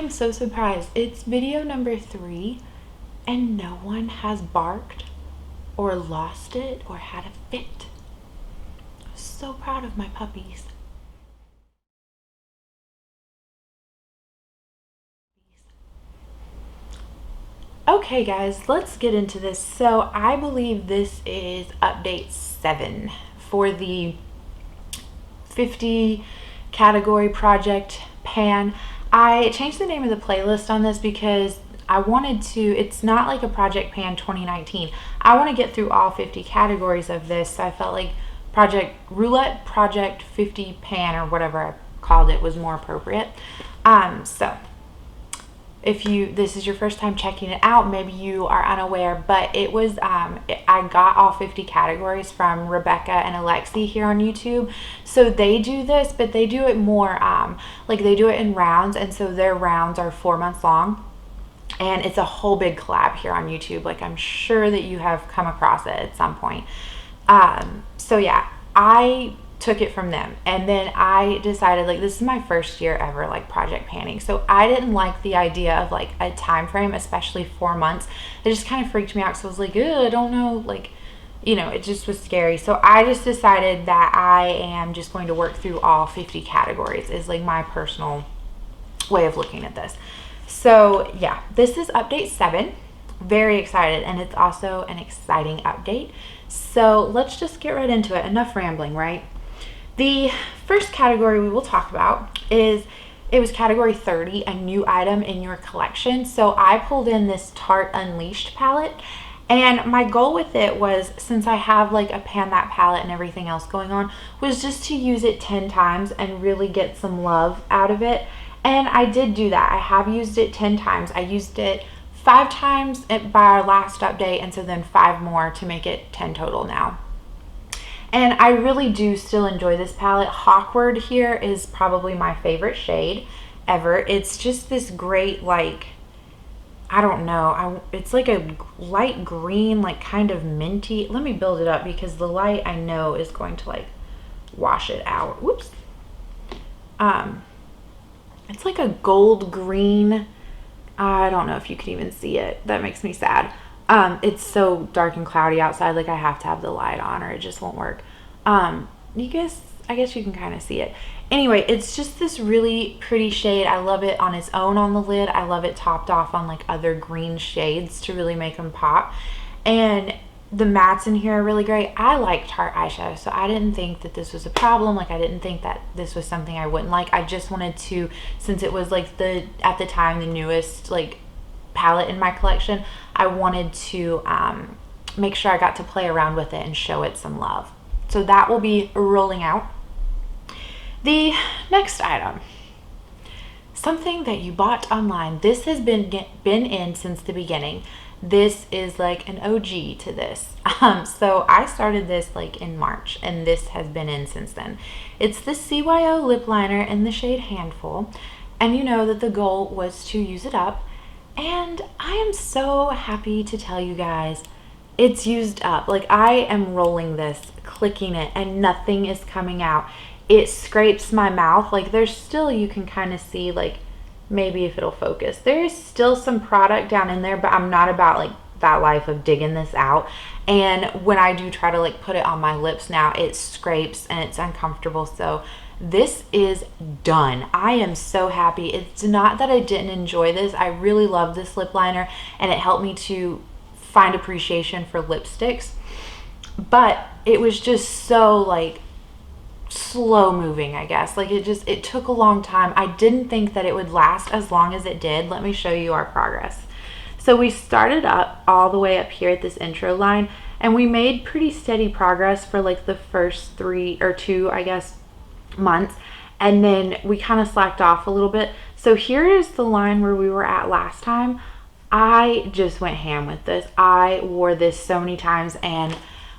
am so surprised. It's video number 3 and no one has barked or lost it or had a fit. I'm so proud of my puppies. Okay guys, let's get into this. So I believe this is update 7 for the 50 category project pan. I changed the name of the playlist on this because I wanted to, it's not like a project pan 2019. I want to get through all 50 categories of this, so I felt like Project Roulette, Project 50 pan, or whatever I called it, was more appropriate. So if this is your first time checking it out, maybe you are unaware, but it was, I got all 50 categories from Rebecca and Alexi here on YouTube. So they do this, but they do it more, like they do it in rounds, and so their rounds are 4 months long. And it's a whole big collab here on YouTube. Like, I'm sure that you have come across it at some point. So yeah, I took it from them, and then I decided, like, this is my first year ever like project panning, so I didn't like the idea of like a time frame, especially 4 months. It just kind of freaked me out, so I was like, I don't know, like, you know, it just was scary. So I just decided that I am just going to work through all 50 categories, is like my personal way of looking at this. So yeah, this is update 7. Very excited, and it's also an exciting update. So let's just get right into it. Enough rambling, right? The first category we will talk about is, it was category 30, a new item in your collection. So I pulled in this Tarte Unleashed palette, and my goal with it was, since I have like a Pan That palette and everything else going on, was just to use it 10 times and really get some love out of it. And I did do that. I have used it 10 times. I used it 5 times by our last update, and so then 5 more to make it 10 total now. And I really do still enjoy this palette. Hawkward here is probably my favorite shade ever. It's just this great, like, I don't know, it's like a light green, like kind of minty. Let me build it up because the light, I know, is going to like wash it out. Whoops. It's like a gold green. I don't know if you can even see it. That makes me sad. It's so dark and cloudy outside, like I have to have the light on or it just won't work. I guess you can kind of see it. Anyway, it's just this really pretty shade. I love it on its own on the lid. I love it topped off on like other green shades to really make them pop. And the mattes in here are really great. I like Tarte eyeshadow, so I didn't think that this was a problem. Like, I didn't think that this was something I wouldn't like. I just wanted to, since it was like at the time, the newest like palette in my collection, I wanted to make sure I got to play around with it and show it some love. So that will be rolling out. The next item, something that you bought online. This has been in since the beginning. This is like an OG to this. So I started this like in March, and this has been in since then. It's the CYO Lip Liner in the shade Handful, and you know that the goal was to use it up. And I am so happy to tell you guys it's used up. Like, I am rolling this, clicking it, and nothing is coming out. It scrapes my mouth. Like, there's still, you can kind of see, like, maybe if it'll focus, there is still some product down in there, but I'm not about like that life of digging this out. And when I do try to like put it on my lips now, it scrapes and it's uncomfortable. So this is done. I am so happy. It's not that I didn't enjoy this. I really love this lip liner, and it helped me to find appreciation for lipsticks, but it was just so like slow moving, I guess. Like, it took a long time. I didn't think that it would last as long as it did. Let me show you our progress. So we started up all the way up here at this intro line, and we made pretty steady progress for like the first 3 or 2, I guess, months, and then we kind of slacked off a little bit. So here is the line where we were at last time. I just went ham with this. I wore this so many times, and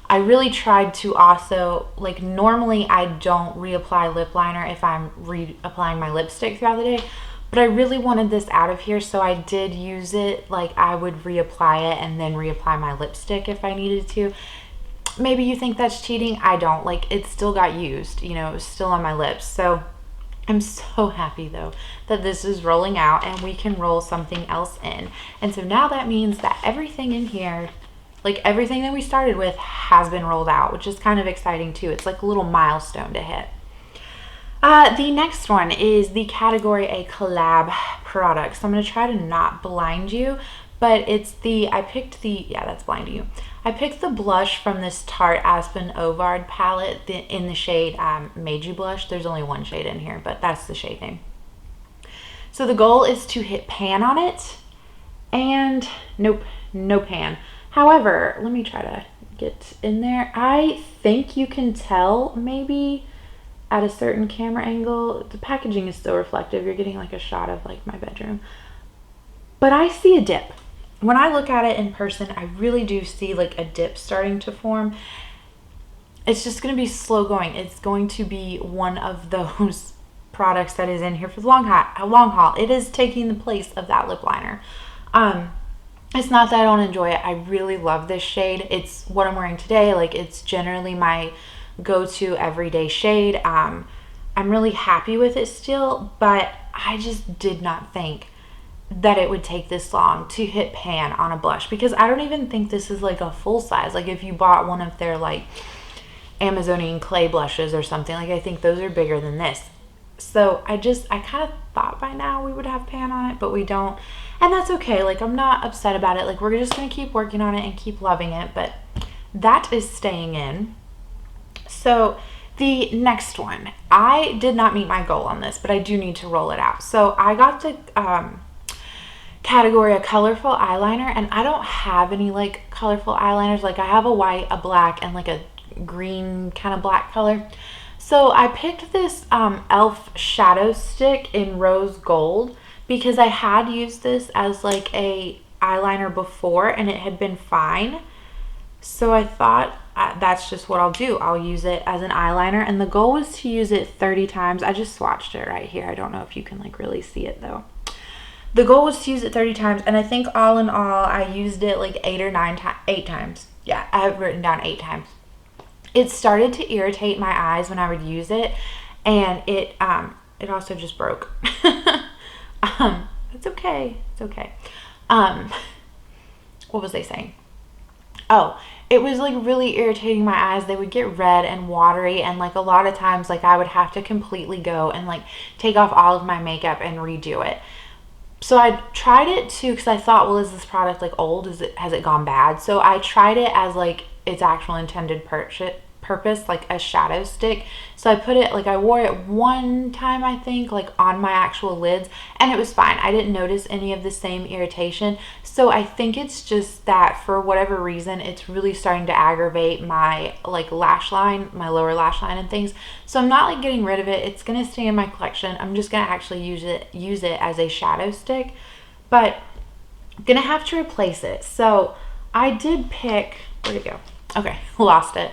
I really tried to also, like, normally I don't reapply lip liner if I'm reapplying my lipstick throughout the day, but I really wanted this out of here, so I did use it. Like, I would reapply it and then reapply my lipstick if I needed to. Maybe you think that's cheating. I don't. Like, it still got used, you know, it was still on my lips. So I'm so happy though that this is rolling out and we can roll something else in. And so now that means that everything in here, like everything that we started with, has been rolled out, which is kind of exciting too. It's like a little milestone to hit. The next one is the category A collab product. So I'm going to try to not blind you, but it's that's blinding you. I picked the blush from this TartexAspyn Ovard palette in the shade Made You Blush. There's only one shade in here, but that's the shade name. So the goal is to hit pan on it, and nope, no pan. However, let me try to get in there. I think you can tell maybe at a certain camera angle, the packaging is still reflective. You're getting like a shot of like my bedroom, but I see a dip. When I look at it in person, I really do see like a dip starting to form. It's just going to be slow going. It's going to be one of those products that is in here for the long haul. It is taking the place of that lip liner. It's not that I don't enjoy it. I really love this shade. It's what I'm wearing today. Like, it's generally my go-to everyday shade. I'm really happy with it still, but I just did not think that it would take this long to hit pan on a blush, because I don't even think this is like a full size. Like if you bought one of their like Amazonian clay blushes or something, like I think those are bigger than this. So I kind of thought by now we would have pan on it, but we don't, and that's okay. Like, I'm not upset about it. Like, we're just gonna keep working on it and keep loving it, but that is staying in. So the next one, I did not meet my goal on this, but I do need to roll it out. So I got the category a colorful eyeliner, and I don't have any like colorful eyeliners. Like, I have a white, a black, and like a green kind of black color. So I picked this e.l.f. shadow stick in rose gold because I had used this as like a eyeliner before and it had been fine. So I thought that's just what I'll do. I'll use it as an eyeliner, and the goal was to use it 30 times. I just swatched it right here. I don't know if you can like really see it though. The goal was to use it 30 times, and I think all in all, I used it like 8 times. Yeah, I have written down 8 times. It started to irritate my eyes when I would use it, and it also just broke. It's okay. It's okay. What was I saying? Oh, it was like really irritating my eyes. They would get red and watery, and like a lot of times, like I would have to completely go and like take off all of my makeup and redo it. So I tried it too because I thought, well, is this product like old? Has it gone bad? So I tried it as like its actual intended purpose, like a shadow stick. So I put it, like I wore it one time, I think, like on my actual lids, and it was fine. I didn't notice any of the same irritation. So I think it's just that for whatever reason, it's really starting to aggravate my like lash line, my lower lash line and things. So I'm not like getting rid of it. It's gonna stay in my collection. I'm just gonna actually use it as a shadow stick, but I'm gonna have to replace it. So I did pick, where'd it go? Okay, lost it.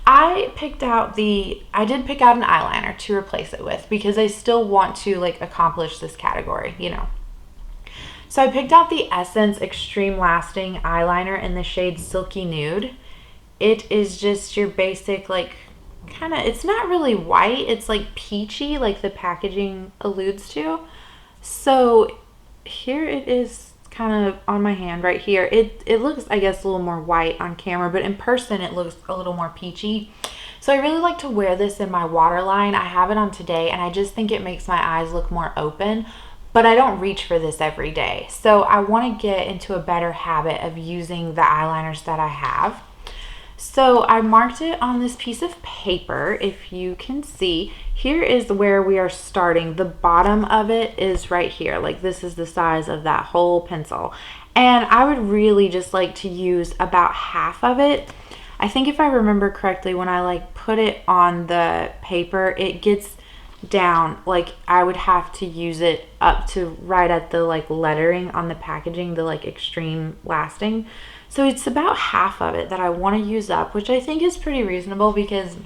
I did pick out an eyeliner to replace it with because I still want to like accomplish this category, you know. So I picked out the Essence Extreme Lasting Eyeliner in the shade Silky Nude. It is just your basic like kind of, it's not really white, it's like peachy like the packaging alludes to. So here it is, kind of on my hand right here. It looks, I guess, a little more white on camera, but in person it looks a little more peachy. So I really like to wear this in my waterline. I have it on today, and I just think it makes my eyes look more open, but I don't reach for this every day. So I want to get into a better habit of using the eyeliners that I have. So I marked it on this piece of paper. If you can see, here is where we are starting. The bottom of it is right here. Like, this is the size of that whole pencil. And I would really just like to use about half of it. I think if I remember correctly, when I like put it on the paper, it gets down, like I would have to use it up to right at the like lettering on the packaging, the like Extreme Lasting. So it's about half of it that I want to use up, which I think is pretty reasonable because,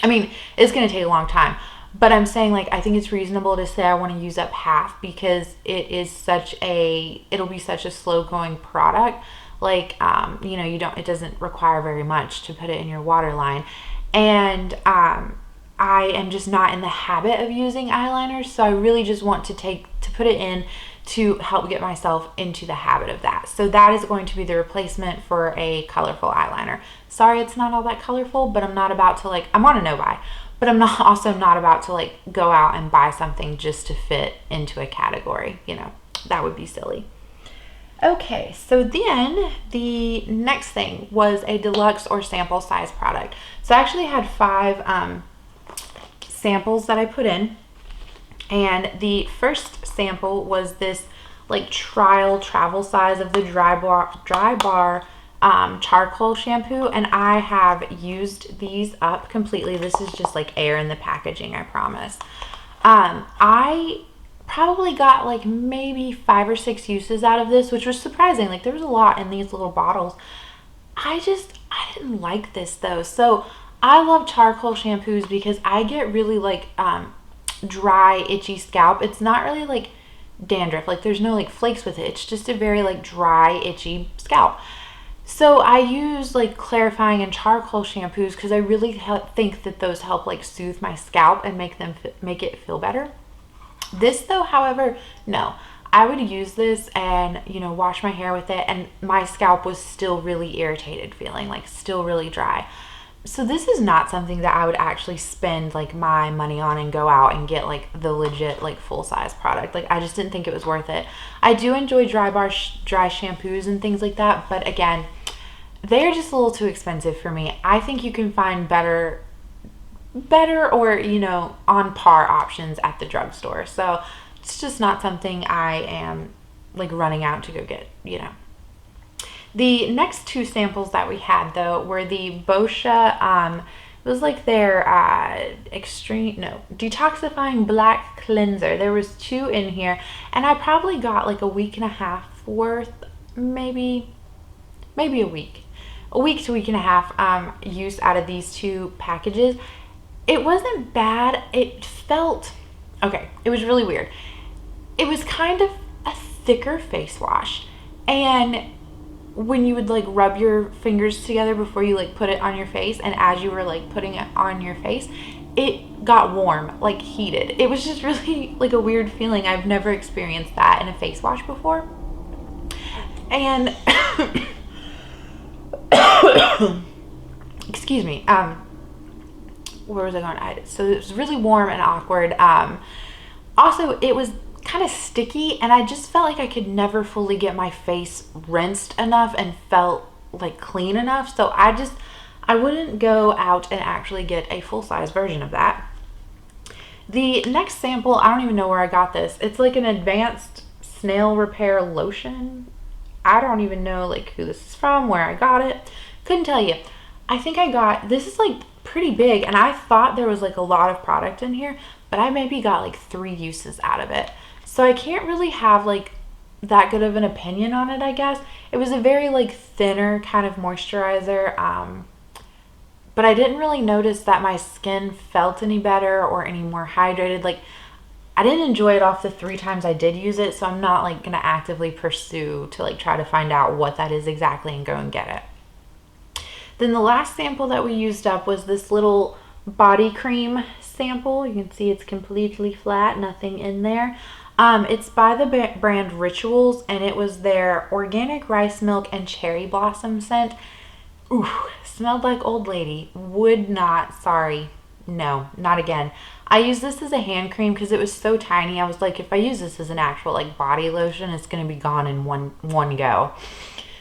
I mean, it's going to take a long time. But I'm saying, like, I think it's reasonable to say I want to use up half because it is it'll be such a slow going product. Like, you know, it doesn't require very much to put it in your waterline. And I am just not in the habit of using eyeliner, so I really just want to put it in to help get myself into the habit of that. So that is going to be the replacement for a colorful eyeliner. Sorry, it's not all that colorful, but I'm not about to I'm on a no buy, but I'm also not about to go out and buy something just to fit into a category. You know, that would be silly. Okay, so then the next thing was a deluxe or sample size product. So I actually had 5 samples that I put in, and the first sample was this trial travel size of the DryBar charcoal shampoo, and I have used these up completely. This is just air in the packaging, I promise. I probably got maybe 5 or 6 uses out of this, which was surprising. There was a lot in these little bottles. I didn't like this though. So I love charcoal shampoos because I get really dry, itchy scalp. It's not really dandruff. There's no flakes with it. It's just a very dry, itchy scalp. So I use clarifying and charcoal shampoos because I really think that those help soothe my scalp and make it feel better. This though, however, no. I would use this and, you know, wash my hair with it, and my scalp was still really irritated feeling, still really dry. So this is not something that I would actually spend my money on and go out and get the legit full-size product. I just didn't think it was worth it. I do enjoy dry shampoos and things like that, but again, they're just a little too expensive for me. I think you can find better or, you know, on par options at the drugstore. So it's just not something I am running out to go get, you know. The next 2 samples that we had though were the Boscia, it was their detoxifying black cleanser. There was 2 in here, and I probably got a week and a half worth, maybe a week to week and a half use out of these 2 packages. It wasn't bad. It felt okay. It was really weird. It was kind of a thicker face wash, and when you would like rub your fingers together before you like put it on your face, and as you were like putting it on your face, it got warm, like heated. It was just really like a weird feeling. I've never experienced that in a face wash before. And excuse me, where was I going? So it was really warm and awkward. Also, it was kind of sticky, and I just felt like I could never fully get my face rinsed enough and felt like clean enough. So I wouldn't go out and actually get a full-size version of that. The next sample, I don't even know where I got this. It's like an advanced snail repair lotion. I don't even know like who this is from, where I got it. Couldn't tell you. I think I got, this is like pretty big, and I thought there was like a lot of product in here, but I maybe got like 3 uses out of it. So I can't really have like that good of an opinion on it, I guess. It was a very like thinner kind of moisturizer, but I didn't really notice that my skin felt any better or any more hydrated. Like, I didn't enjoy it off the 3 times I did use it, so I'm not like gonna actively pursue to like try to find out what that is exactly and go and get it. Then the last sample that we used up was this little body cream sample. You can see it's completely flat, nothing in there. It's by the brand Rituals, and it was their organic rice milk and cherry blossom scent. Ooh, smelled like old lady. Would not, sorry, no, not again. I used this as a hand cream because it was so tiny. I was like, if I use this as an actual like body lotion, it's gonna be gone in one go.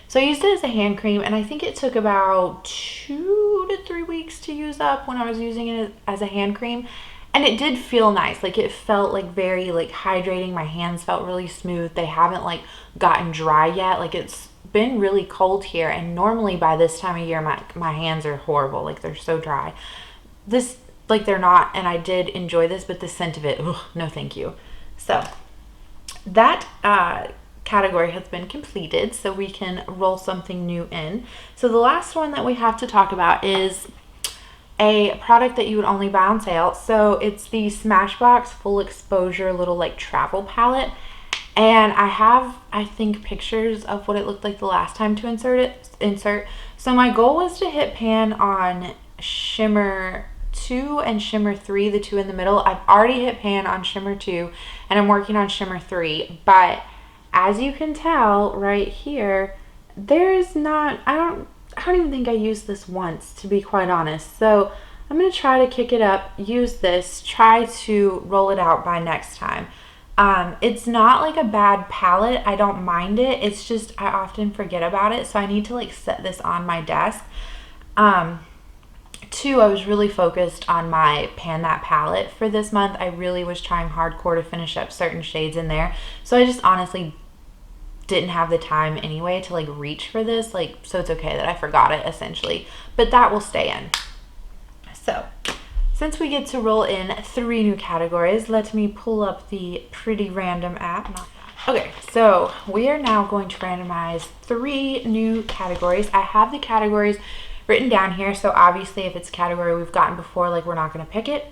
So I used it as a hand cream, and I think it took about 2 to 3 weeks to use up when I was using it as a hand cream. And it did feel nice. Like, it felt like very like hydrating. My hands felt really smooth. They haven't like gotten dry yet. Like, it's been really cold here, and normally by this time of year my hands are horrible. Like, they're so dry. This, like, they're not, and I did enjoy this, but the scent of it, ugh, no thank you. So that category has been completed, so we can roll something new in. So the last one that we have to talk about is a product that you would only buy on sale. So it's the Smashbox Full Exposure little like travel palette, and I have, I think, pictures of what it looked like the last time to insert. So my goal was to hit pan on Shimmer 2 and Shimmer 3, the two in the middle. I've already hit pan on Shimmer 2 and I'm working on Shimmer 3, but as you can tell right here, there's not, I don't even think I used this once, to be quite honest. So I'm going to try to kick it up, use this, try to roll it out by next time. It's not like a bad palette. I don't mind it. It's just I often forget about it. So I need to like set this on my desk. 2, I was really focused on my Pan That palette for this month. I really was trying hardcore to finish up certain shades in there. So I just honestly didn't have the time anyway to like reach for this. Like, so it's okay that I forgot it essentially, but that will stay in. So since we get to roll in 3 new categories, let me pull up the Pretty Random app. Okay, so we are now going to randomize 3 new categories. I have the categories written down here, so obviously if it's a category we've gotten before, like we're not going to pick it.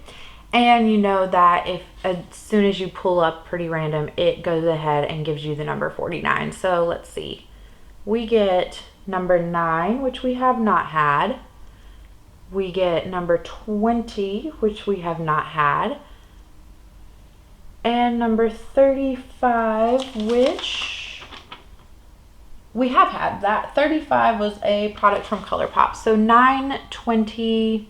And you know that if as soon as you pull up Pretty Random, it goes ahead and gives you the number 49. So let's see. We get number 9, which we have not had. We get number 20, which we have not had. And number 35, which we have had. That 35 was a product from ColourPop. So 9, 20,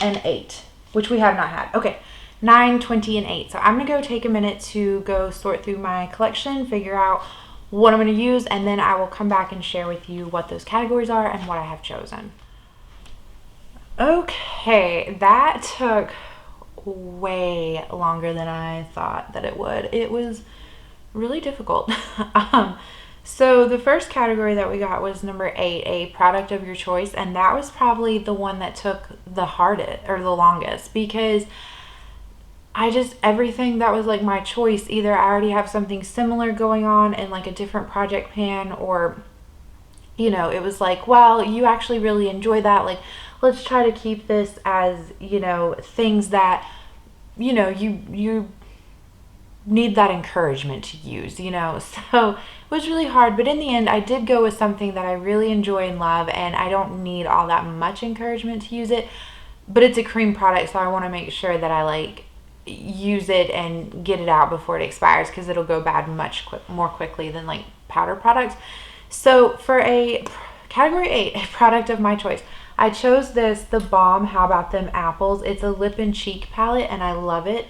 and 8, which we have not had. Okay, 9, 20, and 8. So I'm going to go take a minute to go sort through my collection, figure out what I'm going to use, and then I will come back and share with you what those categories are and what I have chosen. Okay, that took way longer than I thought that it would. It was really difficult. So the first category that we got was number 8, a product of your choice, and that was probably the one that took the hardest or the longest, because everything that was like my choice, either I already have something similar going on in like a different project pan, or you know, it was like, well, you actually really enjoy that, like let's try to keep this as, you know, things that, you know, you need that encouragement to use, you know. So it was really hard, but in the end I did go with something that I really enjoy and love, and I don't need all that much encouragement to use it, but it's a cream product, so I want to make sure that I like use it and get it out before it expires, because it'll go bad much more quickly than like powder products. So for a category 8, a product of my choice, I chose this, theBalm How About Them Apples. It's a lip and cheek palette, and I love it.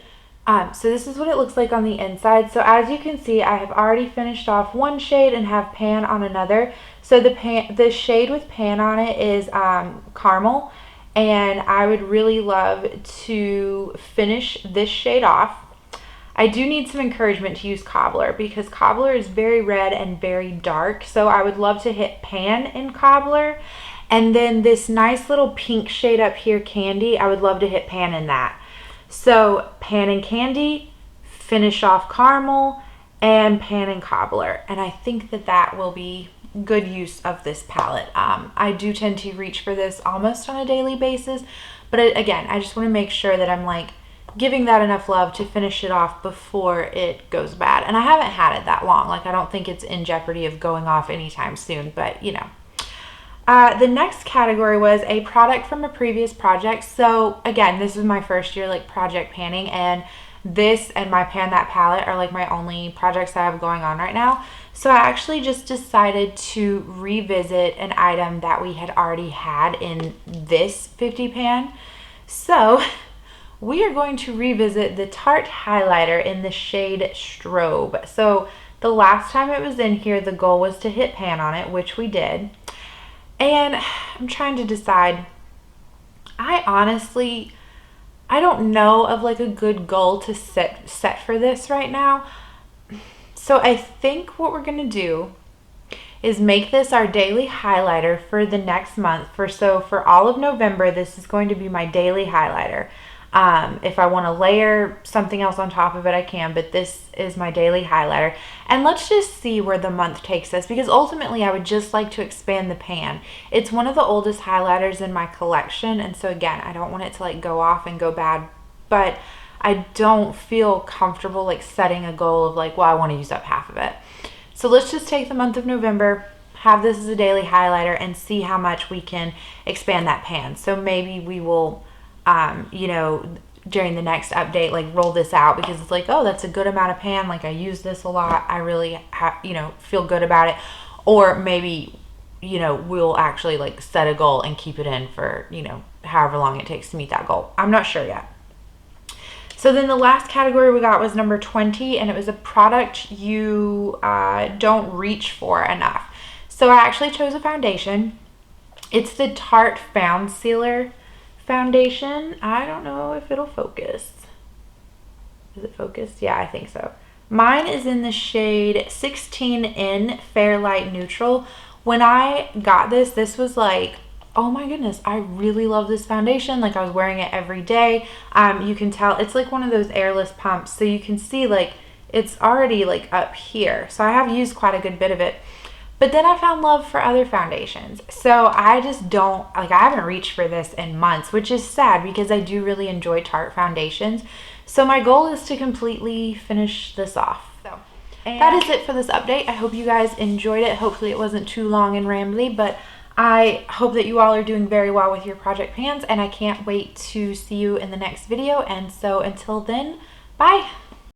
So this is what it looks like on the inside. So as you can see, I have already finished off one shade and have pan on another. So the shade with pan on it is Caramel, and I would really love to finish this shade off. I do need some encouragement to use Cobbler, because Cobbler is very red and very dark. So I would love to hit pan in Cobbler. And then this nice little pink shade up here, Candy, I would love to hit pan in that. So pan and Candy, finish off Caramel, and pan and Cobbler. And I think that that will be good use of this palette. I do tend to reach for this almost on a daily basis. But again, I just want to make sure that I'm like giving that enough love to finish it off before it goes bad. And I haven't had it that long. Like, I don't think it's in jeopardy of going off anytime soon, but you know. The next category was a product from a previous project. So again, this is my first year like project panning, and this and my Pan That palette are like my only projects that I have going on right now. So I actually just decided to revisit an item that we had already had in this 50 pan. So we are going to revisit the Tarte Highlighter in the shade Strobe. So the last time it was in here, the goal was to hit pan on it, which we did. And I'm trying to decide, I don't know of like a good goal to set for this right now. So I think what we're gonna do is make this our daily highlighter for the next month. For all of November, this is going to be my daily highlighter. If I want to layer something else on top of it, I can, but this is my daily highlighter. And let's just see where the month takes us, because ultimately I would just like to expand the pan. It's one of the oldest highlighters in my collection, and so again, I don't want it to like go off and go bad, but I don't feel comfortable like setting a goal of like, well, I want to use up half of it. So let's just take the month of November, have this as a daily highlighter, and see how much we can expand that pan. So maybe we will you know, during the next update, like roll this out, because it's like, oh, that's a good amount of pan. Like I use this a lot. I really you know, feel good about it. Or maybe, you know, we'll actually like set a goal and keep it in for, you know, however long it takes to meet that goal. I'm not sure yet. So then the last category we got was number 20, and it was a product you don't reach for enough. So I actually chose a foundation. It's the Tarte Found Sealer foundation. I don't know if it'll focus. Is it focused? Yeah, I think so. Mine is in the shade 16N Fair Light Neutral. When I got this, this was like, oh my goodness, I really love this foundation. Like I was wearing it every day. You can tell it's like one of those airless pumps. So you can see like it's already like up here. So I have used quite a good bit of it. But then I found love for other foundations. So I just don't, like I haven't reached for this in months, which is sad because I do really enjoy Tarte foundations. So my goal is to completely finish this off. So that is it for this update. I hope you guys enjoyed it. Hopefully it wasn't too long and rambly, but I hope that you all are doing very well with your project pans, and I can't wait to see you in the next video. And so until then, bye.